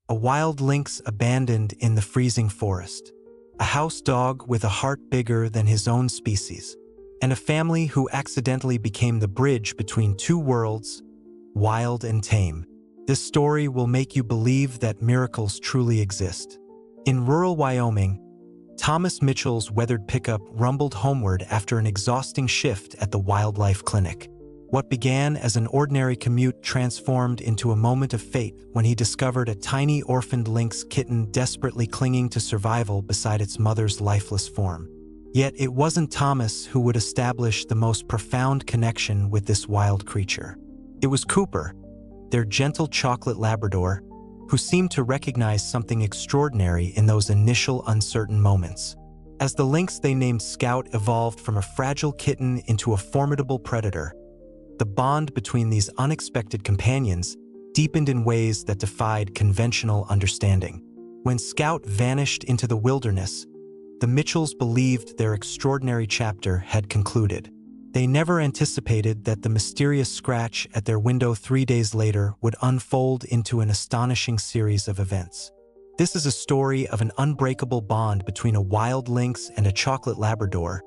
a wild lynx abandoned in the freezing forest, a house dog with a heart bigger than his own species, and a family who accidentally became the bridge between two worlds, wild and tame. This story will make you believe that miracles truly exist. In rural Wyoming, Thomas Mitchell's weathered pickup rumbled homeward after an exhausting shift at the wildlife clinic. What began as an ordinary commute transformed into a moment of fate when he discovered a tiny orphaned lynx kitten desperately clinging to survival beside its mother's lifeless form. Yet it wasn't Thomas who would establish the most profound connection with this wild creature. It was Cooper, their gentle chocolate Labrador, who seemed to recognize something extraordinary in those initial uncertain moments. As the lynx they named Scout evolved from a fragile kitten into a formidable predator, the bond between these unexpected companions deepened in ways that defied conventional understanding. When Scout vanished into the wilderness, the Mitchells believed their extraordinary chapter had concluded. They never anticipated that the mysterious scratch at their window 3 days later would unfold into an astonishing series of events. This is a story of an unbreakable bond between a wild lynx and a chocolate Labrador.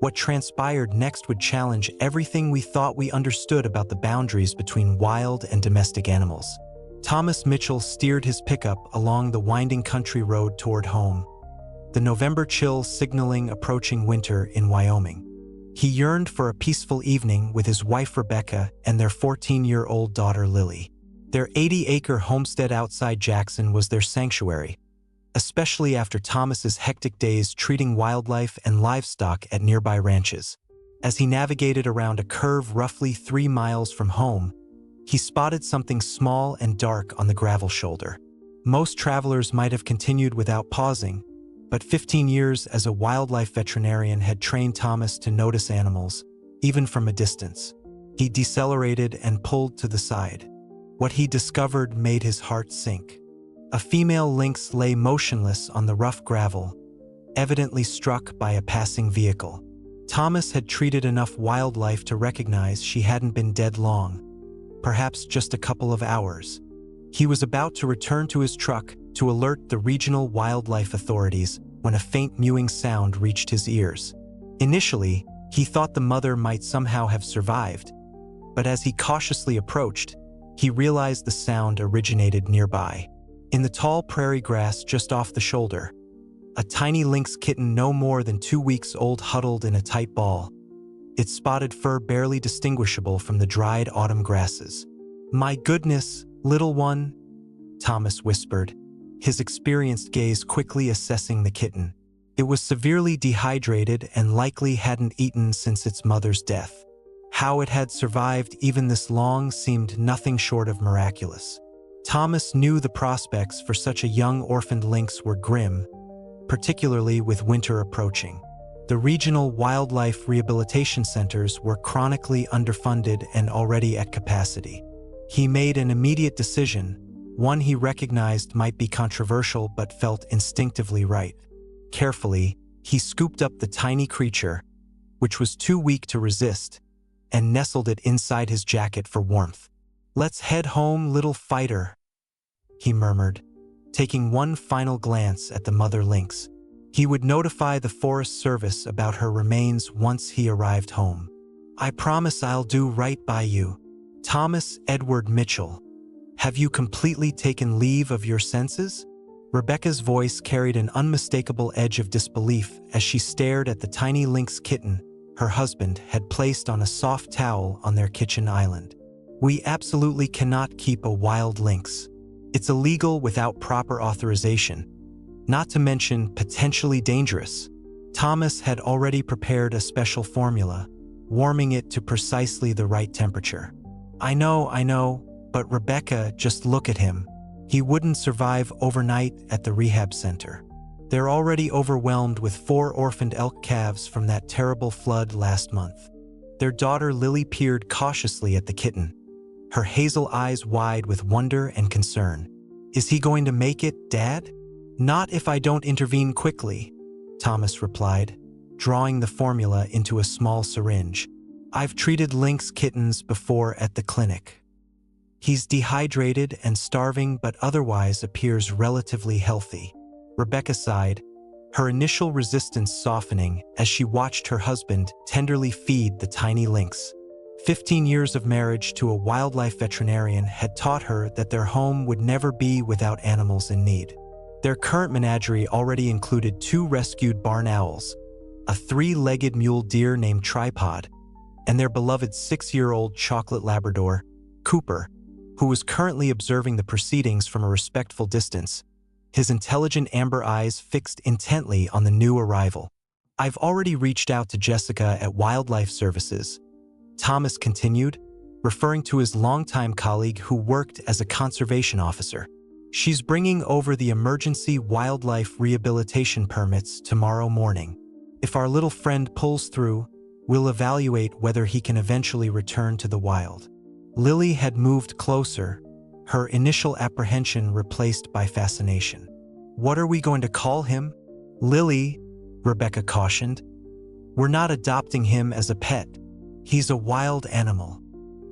What transpired next would challenge everything we thought we understood about the boundaries between wild and domestic animals. Thomas Mitchell steered his pickup along the winding country road toward home, the November chill signaling approaching winter in Wyoming. He yearned for a peaceful evening with his wife Rebecca and their 14-year-old daughter Lily. Their 80-acre homestead outside Jackson was their sanctuary, especially after Thomas's hectic days treating wildlife and livestock at nearby ranches. As he navigated around a curve roughly 3 miles from home, he spotted something small and dark on the gravel shoulder. Most travelers might have continued without pausing, but 15 years as a wildlife veterinarian had trained Thomas to notice animals, even from a distance. He decelerated and pulled to the side. What he discovered made his heart sink. A female lynx lay motionless on the rough gravel, evidently struck by a passing vehicle. Thomas had treated enough wildlife to recognize she hadn't been dead long, perhaps just a couple of hours. He was about to return to his truck to alert the regional wildlife authorities when a faint mewing sound reached his ears. Initially, he thought the mother might somehow have survived, but as he cautiously approached, he realized the sound originated nearby. In the tall prairie grass just off the shoulder, a tiny lynx kitten no more than 2 weeks old huddled in a tight ball, its spotted fur barely distinguishable from the dried autumn grasses. "My goodness, little one," Thomas whispered, his experienced gaze quickly assessing the kitten. It was severely dehydrated and likely hadn't eaten since its mother's death. How it had survived even this long seemed nothing short of miraculous. Thomas knew the prospects for such a young orphaned lynx were grim, particularly with winter approaching. The regional wildlife rehabilitation centers were chronically underfunded and already at capacity. He made an immediate decision, one he recognized might be controversial but felt instinctively right. Carefully, he scooped up the tiny creature, which was too weak to resist, and nestled it inside his jacket for warmth. "Let's head home, little fighter," he murmured, taking one final glance at the mother lynx. He would notify the Forest Service about her remains once he arrived home. "I promise I'll do right by you." Thomas Edward Mitchell, have you completely taken leave of your senses? Rebecca's voice carried an unmistakable edge of disbelief as she stared at the tiny lynx kitten her husband had placed on a soft towel on their kitchen island. "We absolutely cannot keep a wild lynx. It's illegal without proper authorization, not to mention potentially dangerous." Thomas had already prepared a special formula, warming it to precisely the right temperature. I know, but Rebecca, just look at him. He wouldn't survive overnight at the rehab center. They're already overwhelmed with 4 orphaned elk calves from that terrible flood last month." Their daughter Lily peered cautiously at the kitten, her hazel eyes wide with wonder and concern. "Is he going to make it, Dad?" "Not if I don't intervene quickly," Thomas replied, drawing the formula into a small syringe. "I've treated lynx kittens before at the clinic." He's dehydrated and starving but otherwise appears relatively healthy. Rebecca sighed, her initial resistance softening as she watched her husband tenderly feed the tiny lynx. 15 years of marriage to a wildlife veterinarian had taught her that their home would never be without animals in need. Their current menagerie already included 2 rescued barn owls, a 3-legged mule deer named Tripod, and their beloved 6-year-old chocolate Labrador, Cooper, who was currently observing the proceedings from a respectful distance, his intelligent amber eyes fixed intently on the new arrival. "I've already reached out to Jessica at Wildlife Services," Thomas continued, referring to his longtime colleague who worked as a conservation officer. "She's bringing over the emergency wildlife rehabilitation permits tomorrow morning. If our little friend pulls through, we'll evaluate whether he can eventually return to the wild." Lily had moved closer, her initial apprehension replaced by fascination. "What are we going to call him?" "Lily," Rebecca cautioned. "We're not adopting him as a pet. He's a wild animal.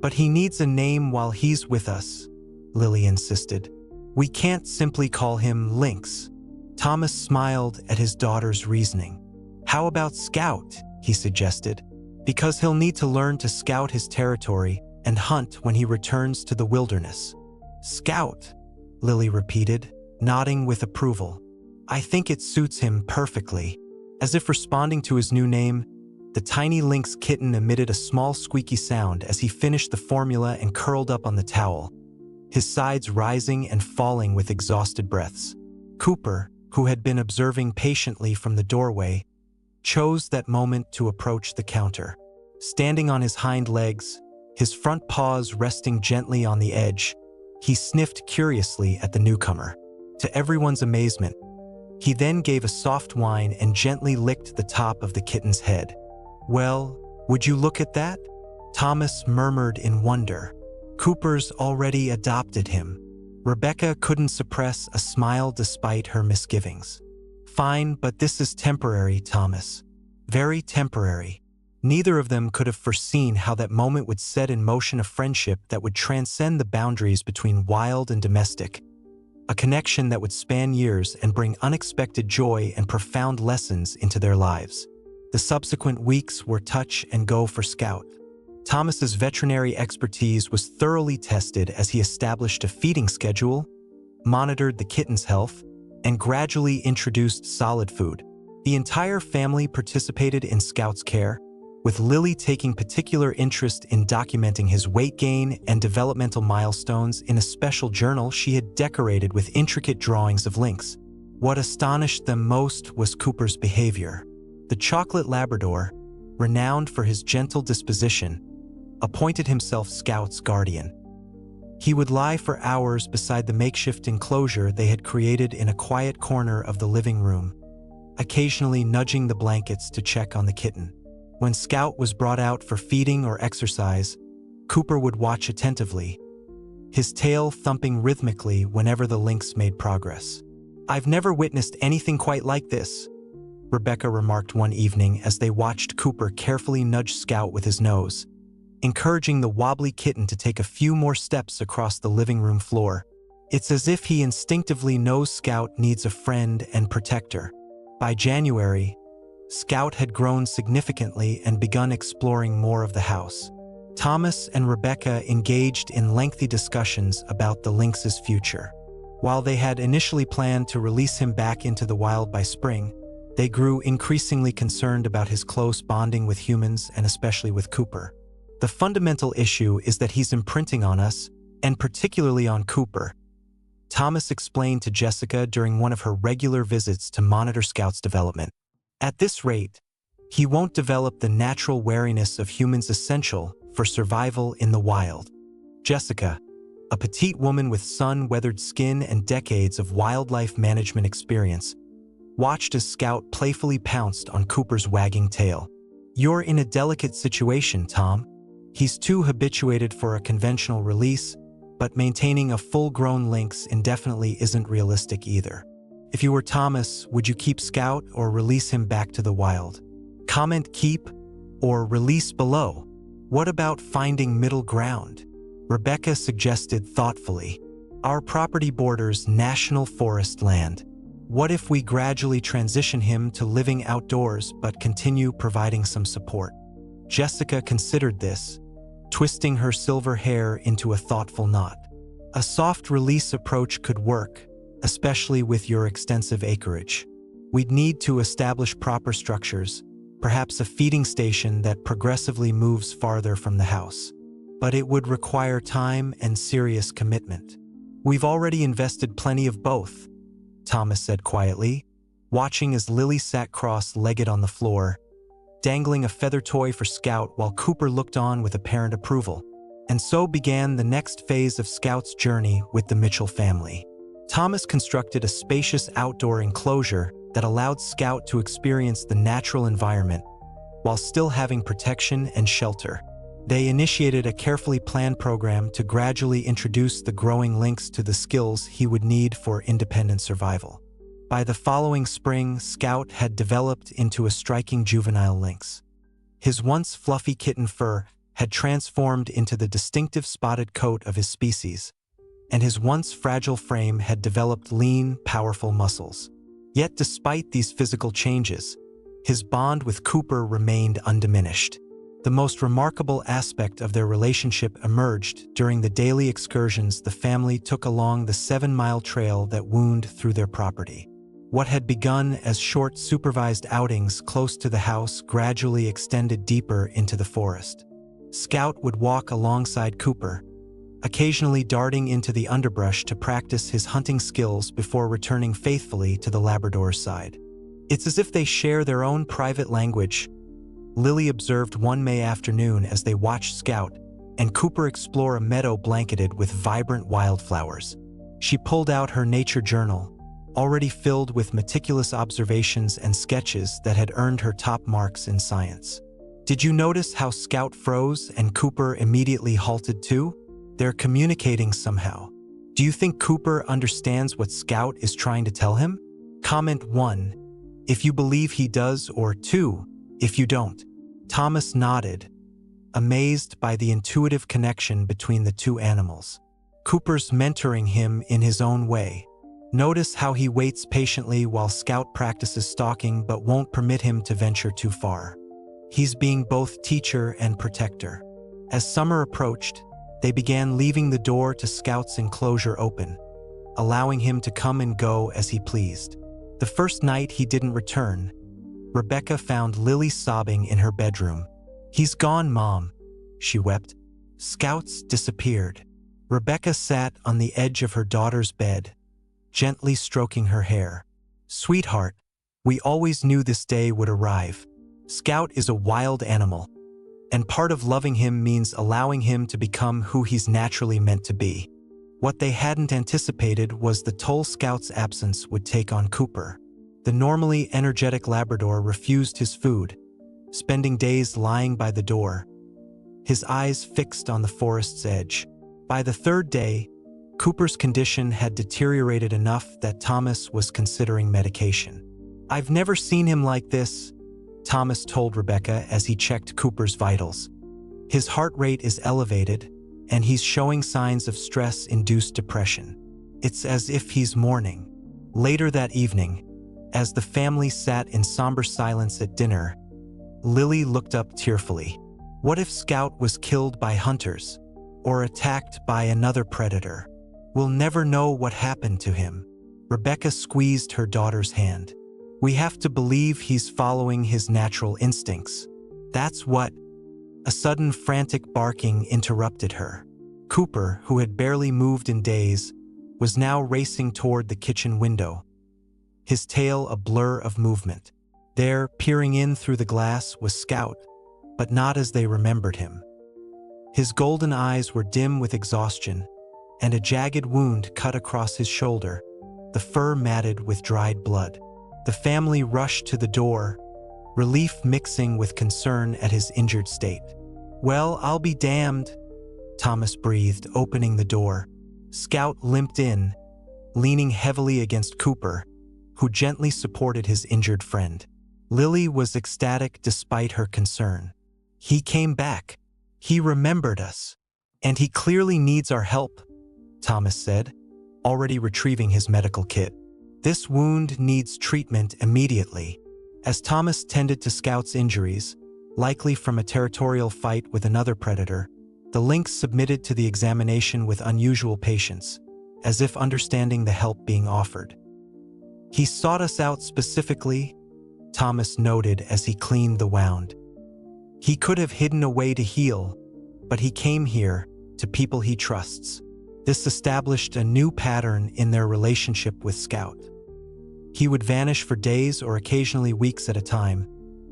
But he needs a name while he's with us," Lily insisted. "We can't simply call him Lynx." Thomas smiled at his daughter's reasoning. "How about Scout?" he suggested. "Because he'll need to learn to scout his territory and hunt when he returns to the wilderness." "Scout," Lily repeated, nodding with approval. "I think it suits him perfectly." As if responding to his new name, the tiny lynx kitten emitted a small squeaky sound as he finished the formula and curled up on the towel, his sides rising and falling with exhausted breaths. Cooper, who had been observing patiently from the doorway, chose that moment to approach the counter. Standing on his hind legs, his front paws resting gently on the edge, he sniffed curiously at the newcomer. To everyone's amazement, he then gave a soft whine and gently licked the top of the kitten's head. "Well, would you look at that?" Thomas murmured in wonder. "Cooper's already adopted him." Rebecca couldn't suppress a smile despite her misgivings. "Fine, but this is temporary, Thomas. Very temporary." Neither of them could have foreseen how that moment would set in motion a friendship that would transcend the boundaries between wild and domestic, a connection that would span years and bring unexpected joy and profound lessons into their lives. The subsequent weeks were touch and go for Scout. Thomas's veterinary expertise was thoroughly tested as he established a feeding schedule, monitored the kitten's health, and gradually introduced solid food. The entire family participated in Scout's care, with Lily taking particular interest in documenting his weight gain and developmental milestones in a special journal she had decorated with intricate drawings of Lynx. What astonished them most was Cooper's behavior. The chocolate Labrador, renowned for his gentle disposition, appointed himself Scout's guardian. He would lie for hours beside the makeshift enclosure they had created in a quiet corner of the living room, occasionally nudging the blankets to check on the kitten. When Scout was brought out for feeding or exercise, Cooper would watch attentively, his tail thumping rhythmically whenever the lynx made progress. "I've never witnessed anything quite like this," Rebecca remarked one evening as they watched Cooper carefully nudge Scout with his nose, encouraging the wobbly kitten to take a few more steps across the living room floor. "It's as if he instinctively knows Scout needs a friend and protector." By January, Scout had grown significantly and begun exploring more of the house. Thomas and Rebecca engaged in lengthy discussions about the lynx's future. While they had initially planned to release him back into the wild by spring, they grew increasingly concerned about his close bonding with humans and especially with Cooper. "The fundamental issue is that he's imprinting on us, and particularly on Cooper," Thomas explained to Jessica during one of her regular visits to monitor Scout's development. "At this rate, he won't develop the natural wariness of humans essential for survival in the wild." Jessica, a petite woman with sun-weathered skin and decades of wildlife management experience, watched as Scout playfully pounced on Cooper's wagging tail. "You're in a delicate situation, Tom. He's too habituated for a conventional release, but maintaining a full-grown lynx indefinitely isn't realistic either. If you were Thomas, would you keep Scout or release him back to the wild? Comment keep or release below. What about finding middle ground? Rebecca suggested thoughtfully. Our property borders national forest land. What if we gradually transition him to living outdoors but continue providing some support? Jessica considered this, twisting her silver hair into a thoughtful knot. A soft release approach could work, especially with your extensive acreage. We'd need to establish proper structures, perhaps a feeding station that progressively moves farther from the house. But it would require time and serious commitment. We've already invested plenty of both, Thomas said quietly, watching as Lily sat cross-legged on the floor, dangling a feather toy for Scout while Cooper looked on with apparent approval. And so began the next phase of Scout's journey with the Mitchell family. Thomas constructed a spacious outdoor enclosure that allowed Scout to experience the natural environment while still having protection and shelter. They initiated a carefully planned program to gradually introduce the growing lynx to the skills he would need for independent survival. By the following spring, Scout had developed into a striking juvenile lynx. His once fluffy kitten fur had transformed into the distinctive spotted coat of his species, and his once fragile frame had developed lean, powerful muscles. Yet despite these physical changes, his bond with Cooper remained undiminished. The most remarkable aspect of their relationship emerged during the daily excursions the family took along the 7-mile trail that wound through their property. What had begun as short supervised outings close to the house gradually extended deeper into the forest. Scout would walk alongside Cooper, occasionally darting into the underbrush to practice his hunting skills before returning faithfully to the Labrador's side. It's as if they share their own private language, Lily observed one May afternoon as they watched Scout and Cooper explore a meadow blanketed with vibrant wildflowers. She pulled out her nature journal, already filled with meticulous observations and sketches that had earned her top marks in science. Did you notice how Scout froze and Cooper immediately halted too? They're communicating somehow. Do you think Cooper understands what Scout is trying to tell him? Comment 1, if you believe he does, or 2, if you don't. Thomas nodded, amazed by the intuitive connection between the two animals. Cooper's mentoring him in his own way. Notice how he waits patiently while Scout practices stalking but won't permit him to venture too far. He's being both teacher and protector. As summer approached, they began leaving the door to Scout's enclosure open, allowing him to come and go as he pleased. The first night he didn't return, Rebecca found Lily sobbing in her bedroom. "He's gone, Mom," she wept. "Scout's disappeared." Rebecca sat on the edge of her daughter's bed, gently stroking her hair. "Sweetheart, we always knew this day would arrive. Scout is a wild animal, and part of loving him means allowing him to become who he's naturally meant to be." What they hadn't anticipated was the toll Scout's absence would take on Cooper. The normally energetic Labrador refused his food, spending days lying by the door, his eyes fixed on the forest's edge. By the third day, Cooper's condition had deteriorated enough that Thomas was considering medication. "I've never seen him like this," Thomas told Rebecca as he checked Cooper's vitals. "His heart rate is elevated, and he's showing signs of stress-induced depression. It's as if he's mourning." Later that evening, as the family sat in somber silence at dinner, Lily looked up tearfully. What if Scout was killed by hunters, or attacked by another predator? We'll never know what happened to him. Rebecca squeezed her daughter's hand. "We have to believe he's following his natural instincts. That's what—" A sudden frantic barking interrupted her. Cooper, who had barely moved in days, was now racing toward the kitchen window, his tail a blur of movement. There, peering in through the glass, was Scout, but not as they remembered him. His golden eyes were dim with exhaustion, and a jagged wound cut across his shoulder, the fur matted with dried blood. The family rushed to the door, relief mixing with concern at his injured state. "Well, I'll be damned," Thomas breathed, opening the door. Scout limped in, leaning heavily against Cooper, who gently supported his injured friend. Lily was ecstatic despite her concern. "He came back. He remembered us." "And he clearly needs our help," Thomas said, already retrieving his medical kit. "This wound needs treatment immediately." As Thomas tended to Scout's injuries, likely from a territorial fight with another predator, the lynx submitted to the examination with unusual patience, as if understanding the help being offered. "He sought us out specifically," Thomas noted as he cleaned the wound. "He could have hidden away to heal, but he came here, to people he trusts." This established a new pattern in their relationship with Scout. He would vanish for days or occasionally weeks at a time,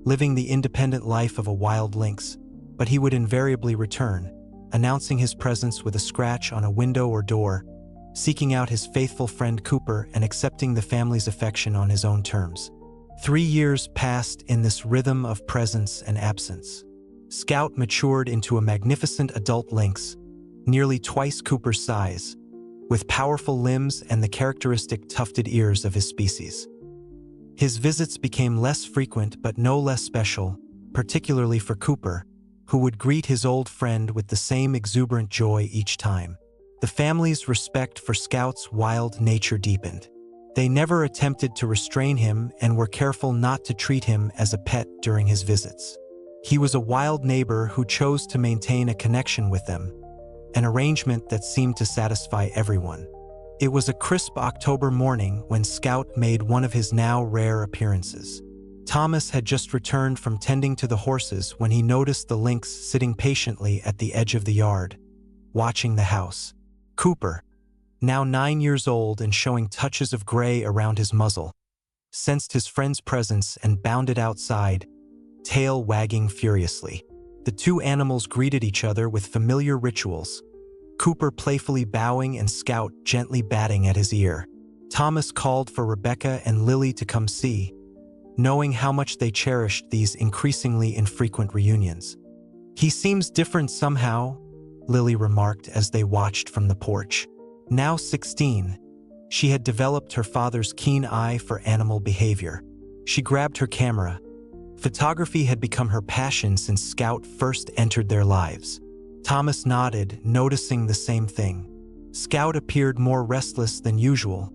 living the independent life of a wild lynx, but he would invariably return, announcing his presence with a scratch on a window or door, seeking out his faithful friend Cooper and accepting the family's affection on his own terms. 3 years passed in this rhythm of presence and absence. Scout matured into a magnificent adult lynx, nearly twice Cooper's size, with powerful limbs and the characteristic tufted ears of his species. His visits became less frequent but no less special, particularly for Cooper, who would greet his old friend with the same exuberant joy each time. The family's respect for Scout's wild nature deepened. They never attempted to restrain him and were careful not to treat him as a pet during his visits. He was a wild neighbor who chose to maintain a connection with them, an arrangement that seemed to satisfy everyone. It was a crisp October morning when Scout made one of his now rare appearances. Thomas had just returned from tending to the horses when he noticed the lynx sitting patiently at the edge of the yard, watching the house. Cooper, now 9 years old and showing touches of gray around his muzzle, sensed his friend's presence and bounded outside, tail wagging furiously. The two animals greeted each other with familiar rituals, Cooper playfully bowing and Scout gently batting at his ear. Thomas called for Rebecca and Lily to come see, knowing how much they cherished these increasingly infrequent reunions. "He seems different somehow," Lily remarked as they watched from the porch. Now 16, she had developed her father's keen eye for animal behavior. She grabbed her camera. Photography had become her passion since Scout first entered their lives. Thomas nodded, noticing the same thing. Scout appeared more restless than usual,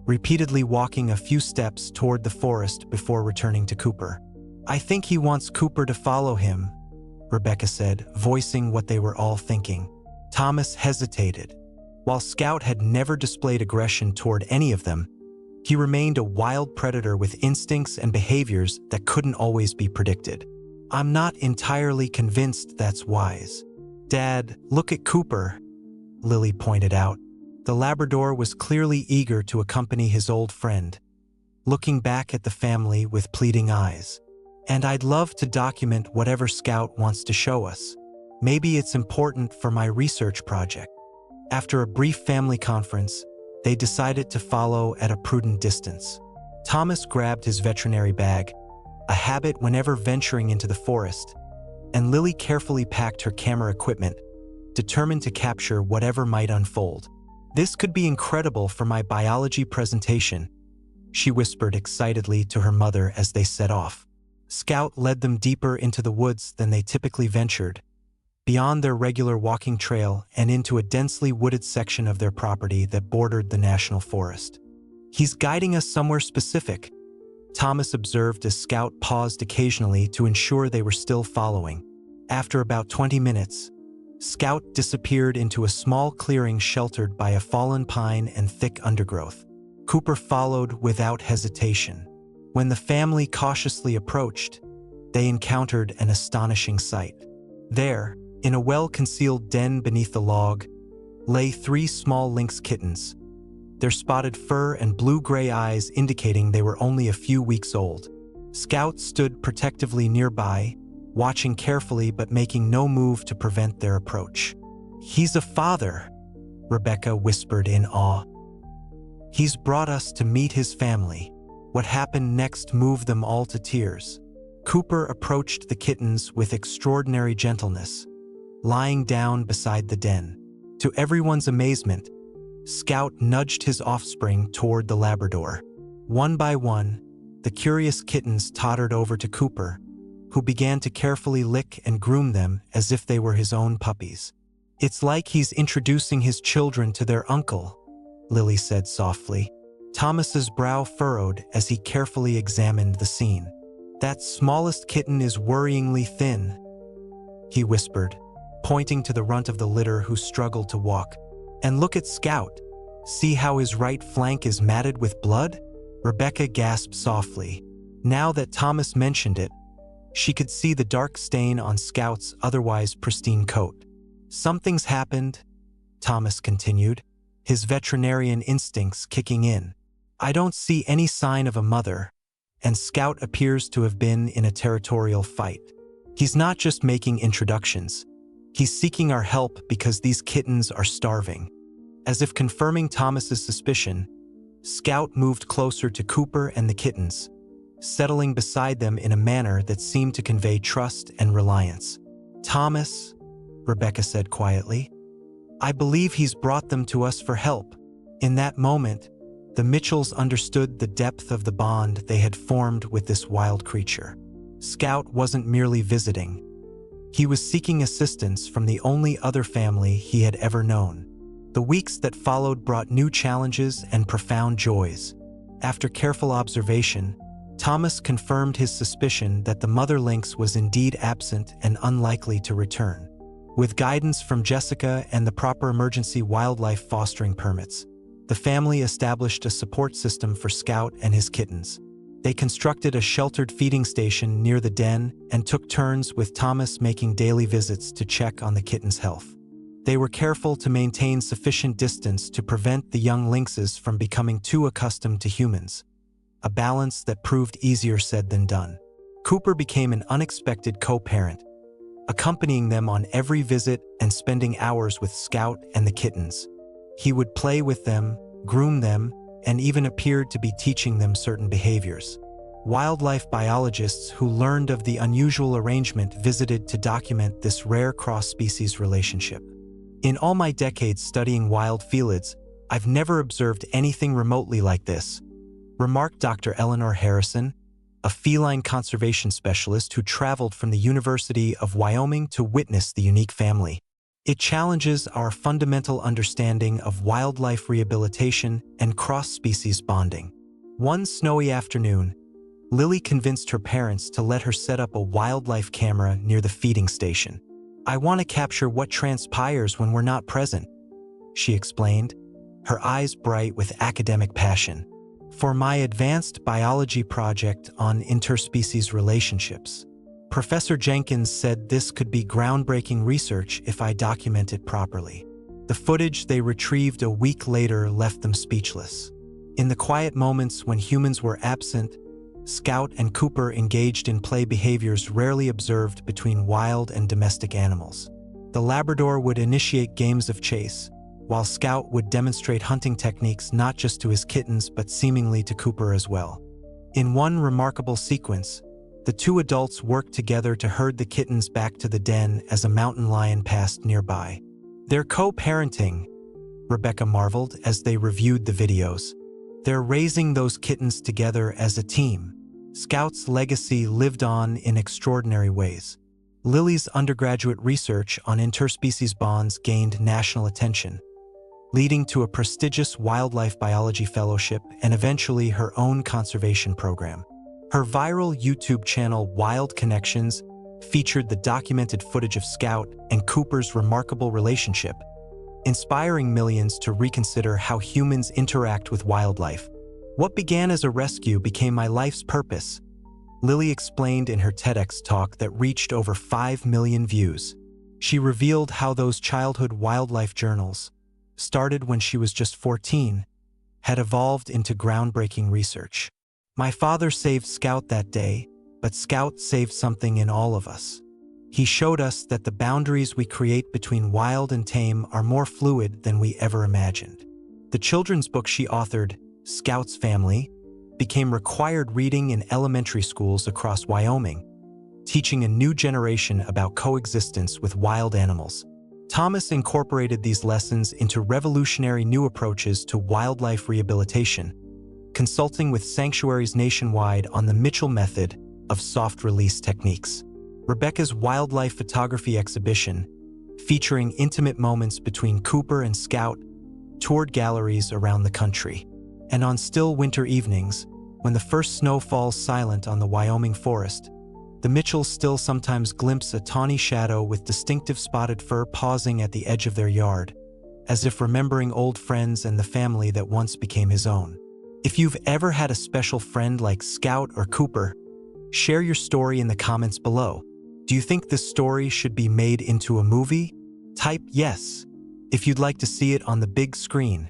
repeatedly walking a few steps toward the forest before returning to Cooper. "I think he wants Cooper to follow him," Rebecca said, voicing what they were all thinking. Thomas hesitated. While Scout had never displayed aggression toward any of them, he remained a wild predator with instincts and behaviors that couldn't always be predicted. "I'm not entirely convinced that's wise." "Dad, look at Cooper," Lily pointed out. The Labrador was clearly eager to accompany his old friend, looking back at the family with pleading eyes. "And I'd love to document whatever Scout wants to show us. Maybe it's important for my research project." After a brief family conference, they decided to follow at a prudent distance. Thomas grabbed his veterinary bag, a habit whenever venturing into the forest, and Lily carefully packed her camera equipment, determined to capture whatever might unfold. "This could be incredible for my biology presentation," she whispered excitedly to her mother as they set off. Scout led them deeper into the woods than they typically ventured, beyond their regular walking trail and into a densely wooded section of their property that bordered the national forest. "He's guiding us somewhere specific," Thomas observed as Scout paused occasionally to ensure they were still following. After about 20 minutes, Scout disappeared into a small clearing sheltered by a fallen pine and thick undergrowth. Cooper followed without hesitation. When the family cautiously approached, they encountered an astonishing sight. There, in a well-concealed den beneath the log, lay 3 small lynx kittens, their spotted fur and blue-gray eyes indicating they were only a few weeks old. Scout stood protectively nearby, watching carefully but making no move to prevent their approach. "He's a father," Rebecca whispered in awe. "He's brought us to meet his family." What happened next moved them all to tears. Cooper approached the kittens with extraordinary gentleness, lying down beside the den. To everyone's amazement, Scout nudged his offspring toward the Labrador. One by one, the curious kittens tottered over to Cooper, who began to carefully lick and groom them as if they were his own puppies. "It's like he's introducing his children to their uncle," Lily said softly. Thomas's brow furrowed as he carefully examined the scene. "That smallest kitten is worryingly thin," he whispered, pointing to the runt of the litter who struggled to walk. "And look at Scout. See how his right flank is matted with blood?" Rebecca gasped softly. Now that Thomas mentioned it, she could see the dark stain on Scout's otherwise pristine coat. "Something's happened," Thomas continued, his veterinarian instincts kicking in. "I don't see any sign of a mother, and Scout appears to have been in a territorial fight. He's not just making introductions. He's seeking our help because these kittens are starving." As if confirming Thomas's suspicion, Scout moved closer to Cooper and the kittens, settling beside them in a manner that seemed to convey trust and reliance. "Thomas," Rebecca said quietly, "I believe he's brought them to us for help." In that moment, the Mitchells understood the depth of the bond they had formed with this wild creature. Scout wasn't merely visiting. He was seeking assistance from the only other family he had ever known. The weeks that followed brought new challenges and profound joys. After careful observation, Thomas confirmed his suspicion that the mother lynx was indeed absent and unlikely to return. With guidance from Jessica and the proper emergency wildlife fostering permits, the family established a support system for Scout and his kittens. They constructed a sheltered feeding station near the den and took turns with Thomas making daily visits to check on the kittens' health. They were careful to maintain sufficient distance to prevent the young lynxes from becoming too accustomed to humans, a balance that proved easier said than done. Cooper became an unexpected co-parent, accompanying them on every visit and spending hours with Scout and the kittens. He would play with them, groom them, and even appeared to be teaching them certain behaviors. Wildlife biologists who learned of the unusual arrangement visited to document this rare cross-species relationship. "In all my decades studying wild felids, I've never observed anything remotely like this," remarked Dr. Eleanor Harrison, a feline conservation specialist who traveled from the University of Wyoming to witness the unique family. "It challenges our fundamental understanding of wildlife rehabilitation and cross-species bonding." One snowy afternoon, Lily convinced her parents to let her set up a wildlife camera near the feeding station. "I want to capture what transpires when we're not present," she explained, her eyes bright with academic passion. "For my advanced biology project on interspecies relationships. Professor Jenkins said this could be groundbreaking research if I document it properly." The footage they retrieved a week later left them speechless. In the quiet moments when humans were absent, Scout and Cooper engaged in play behaviors rarely observed between wild and domestic animals. The Labrador would initiate games of chase, while Scout would demonstrate hunting techniques not just to his kittens but seemingly to Cooper as well. In one remarkable sequence, the two adults worked together to herd the kittens back to the den as a mountain lion passed nearby. "They're co-parenting," Rebecca marveled as they reviewed the videos. "They're raising those kittens together as a team." Scout's legacy lived on in extraordinary ways. Lily's undergraduate research on interspecies bonds gained national attention, leading to a prestigious wildlife biology fellowship and eventually her own conservation program. Her viral YouTube channel Wild Connections featured the documented footage of Scout and Cooper's remarkable relationship, inspiring millions to reconsider how humans interact with wildlife. "What began as a rescue became my life's purpose," Lily explained in her TEDx talk that reached over 5 million views. She revealed how those childhood wildlife journals, started when she was just 14, had evolved into groundbreaking research. "My father saved Scout that day, but Scout saved something in all of us. He showed us that the boundaries we create between wild and tame are more fluid than we ever imagined." The children's book she authored, Scout's Family, became required reading in elementary schools across Wyoming, teaching a new generation about coexistence with wild animals. Thomas incorporated these lessons into revolutionary new approaches to wildlife rehabilitation, consulting with sanctuaries nationwide on the Mitchell method of soft release techniques. Rebecca's wildlife photography exhibition, featuring intimate moments between Cooper and Scout, toured galleries around the country. And on still winter evenings, when the first snow falls silent on the Wyoming forest, the Mitchells still sometimes glimpse a tawny shadow with distinctive spotted fur pausing at the edge of their yard, as if remembering old friends and the family that once became his own. If you've ever had a special friend like Scout or Cooper, share your story in the comments below. Do you think this story should be made into a movie? Type yes if you'd like to see it on the big screen.